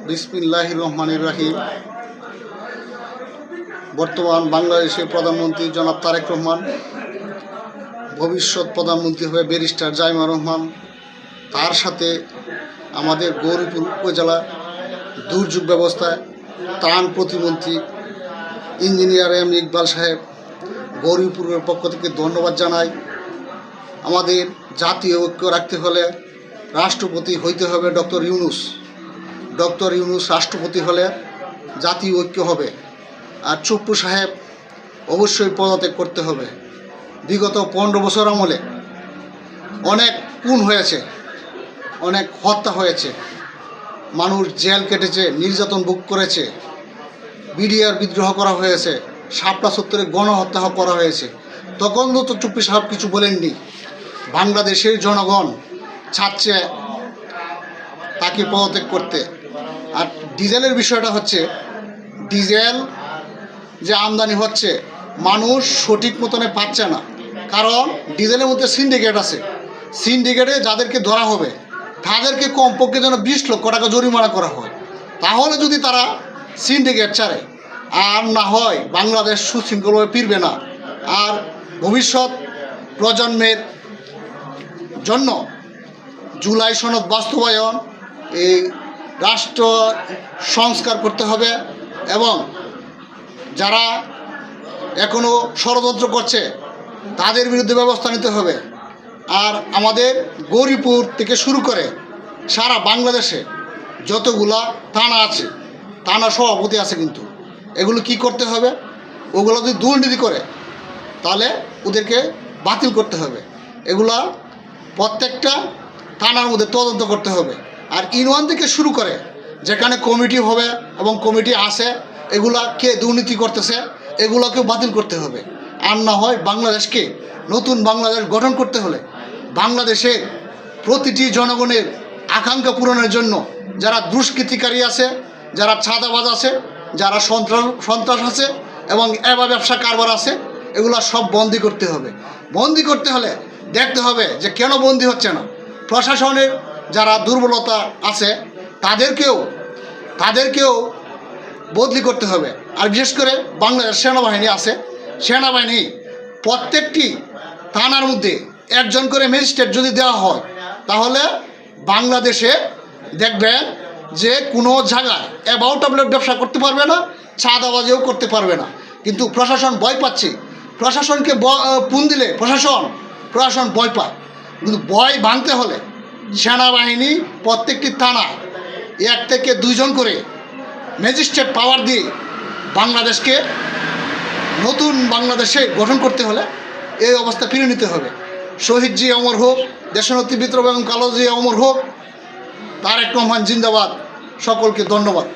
বিসমিল্লাহির রহমানির রহিম। বর্তমান বাংলাদেশের প্রধানমন্ত্রী জনাব তারেক রহমান, ভবিষ্যৎ প্রধানমন্ত্রী হবে ব্যারিস্টার জাইমা রহমান। তার সাথে আমাদের গৌরীপুর উপজেলা দুর্যোগ ব্যবস্থায় ত্রাণ প্রতিমন্ত্রী ইঞ্জিনিয়ার এম ইকবাল সাহেব, গৌরীপুরের পক্ষ থেকে ধন্যবাদ জানাই। আমাদের জাতীয় ঐক্য রাখতে হলে রাষ্ট্রপতি হইতে হবে ডক্টর ইউনূস রাষ্ট্রপতি হলে জাতীয় ঐক্য হবে। আর চুপ্পু সাহেব অবশ্যই পদত্যাগ করতে হবে। বিগত 15 বছর আমলে অনেক খুন হয়েছে, অনেক হত্যা হয়েছে, মানুষ জেল কেটেছে, নির্যাতন ভোগ করেছে, বিডিআর বিদ্রোহ করা হয়েছে, শাপলা চত্বরে গণহত্যা করা হয়েছে। তখন তো চুপ্পু সাহেব কিছু বলেননি। বাংলাদেশের জনগণ চাচ্ছে তাকে পদত্যাগ করতে। আর ডিজেলের বিষয়টা হচ্ছে, ডিজেল যে আমদানি হচ্ছে মানুষ সঠিক মতনে পাচ্ছে না। কারণ ডিজেলের মধ্যে সিন্ডিকেট আছে। সিন্ডিকেটে যাদেরকে ধরা হবে তাদেরকে কমপক্ষে যেন 20 লক্ষ টাকা জরিমানা করা হয়। তাহলে যদি তারা সিন্ডিকেট ছাড়ে, আর না হয় বাংলাদেশ সুশৃঙ্খলভাবে ফিরবে না। আর ভবিষ্যৎ প্রজন্মের জন্য জুলাই সনদ বাস্তবায়ন, এই রাষ্ট্র সংস্কার করতে হবে এবং যারা এখনও ষড়যন্ত্র করছে তাদের বিরুদ্ধে ব্যবস্থা নিতে হবে। আর আমাদের গৌরীপুর থেকে শুরু করে সারা বাংলাদেশে যতগুলা থানা আছে, থানা সভাপতি আছে, কিন্তু এগুলো কি করতে হবে? ওগুলো যদি দুর্নীতি করে তাহলে ওদেরকে বাতিল করতে হবে। এগুলা প্রত্যেকটা থানার মধ্যে তদন্ত করতে হবে। আর ইউনিয়ন থেকে শুরু করে যেখানে কমিটি হবে এবং কমিটি আছে, এগুলা কে দুর্নীতি করতেছে এগুলোকেও বাতিল করতে হবে। আর না হয় বাংলাদেশকে নতুন বাংলাদেশ গঠন করতে হলে বাংলাদেশে প্রতিটি জনগণের আকাঙ্ক্ষা পূরণের জন্য যারা দুষ্কৃতিকারী আছে, যারা ছাদাবাজ আছে, যারা সন্ত্রাস আছে এবং এবার ব্যবসা কারবার আছে, এগুলো সব বন্দি করতে হবে। বন্দি করতে হলে দেখতে হবে যে কেন বন্দি হচ্ছে না। প্রশাসনের যারা দুর্বলতা আছে তাদেরকেও বদলি করতে হবে। আর বিশেষ করে বাংলাদেশ সেনাবাহিনী আছে, সেনাবাহিনী প্রত্যেকটি থানার মধ্যে একজন করে ম্যাজিস্ট্রেট যদি দেওয়া হয় তাহলে বাংলাদেশে দেখবেন যে কোনো জায়গায় অ্যাবাউট ট্যাবলেট ব্যবসা করতে পারবে না, চাঁদাবাজিও করতে পারবে না। কিন্তু প্রশাসন ভয় পাচ্ছে। প্রশাসনকে ফোন দিলে প্রশাসন ভয় পায়। কিন্তু ভয় ভাঙতে হলে সেনাবাহিনী প্রত্যেকটি থানায় 1 থেকে 2 জন করে ম্যাজিস্ট্রেট পাওয়ার দিয়ে বাংলাদেশকে নতুন বাংলাদেশে গঠন করতে হলে এই অবস্থা ফিরে নিতে হবে। শহীদ জি অমর হোক, দেশনেত্রী বিপ্লবী বেগম খালেদা জিয়া অমর হোক, তারেক রহমান জিন্দাবাদ। সকলকে ধন্যবাদ।